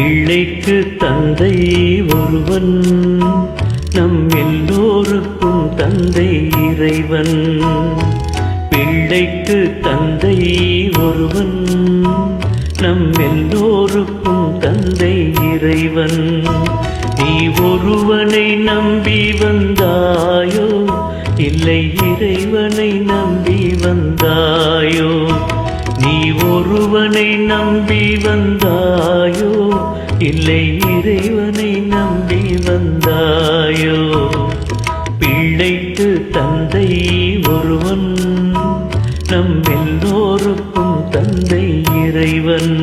பிள்ளைக்கு தந்தை ஒருவன், நம் எல்லோருக்கும் தந்தை இறைவன். பிள்ளைக்கு தந்தை ஒருவன், நம் எல்லோருக்கும் தந்தை இறைவன். நீ ஒருவனை நம்பி வந்தாயோ, இல்லை இறைவனை நம்பி வந்தாயோ? நீ ஒருவனை நம்பி வந்தாயோ, இல்லை இறைவனை நம்பி வந்தாயோ? பிள்ளைக்கு தந்தை ஒருவன், நம் எல்லோருக்கும் தந்தை இறைவன்.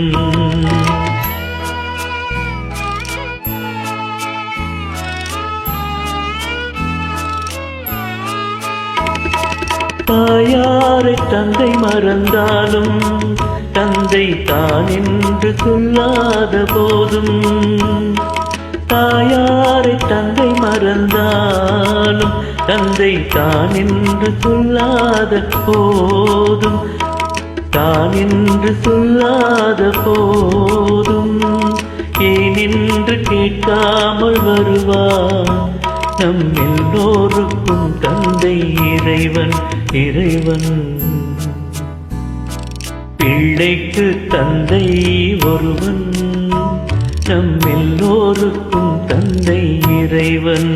தாயாரை தந்தை மறந்தாலும் தந்தை தான் என்று சொல்லாத போதும், தாயாரை தந்தை மறந்தாலும் தந்தை தான் என்று சொல்லாத போதும், தான் என்று சொல்லாத போதும் ஏனென்று கேட்காமல் வருவார் நம் எல்லோருக்கும் தந்தை இறைவன். இறைவன் பிள்ளைக்கு தந்தை ஒருவன், நம் எல்லோருக்கும் தந்தை இறைவன்.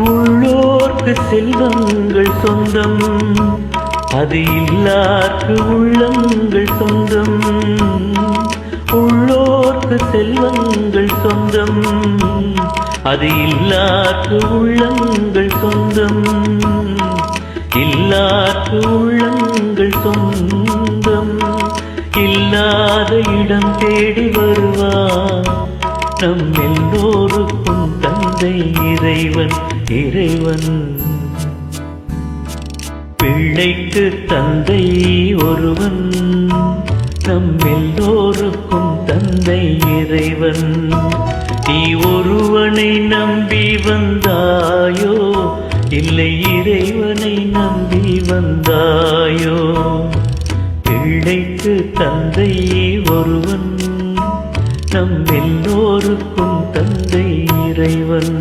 உள்ளோர்க்கு செல்வங்கள் சொந்தம், அது இல்லார்க்கு உள்ளங்கள் சொந்தம். உள்ளோர்க்கு செல்வங்கள் சொந்தம், அது இல்லார்க்கு உள்ளங்கள் சொந்தம். இல்லார்க்கு உள்ளங்கள் சொந்தம், இல்லாத இடம் தேடி வருவார் நம் எல்லோருக்கும் தந்தை இறைவன். இறைவன் பிள்ளைக்கு தந்தை ஒருவன், நம் எல்லோருக்கும் தந்தை இறைவன். நீ ஒருவனை நம்பி வந்தாயோ, இல்லை இறைவனை நம்பி வந்தாயோ? பிள்ளைக்கு தந்தை ஒருவன், நம் எல்லோருக்கும் தந்தை இறைவன்.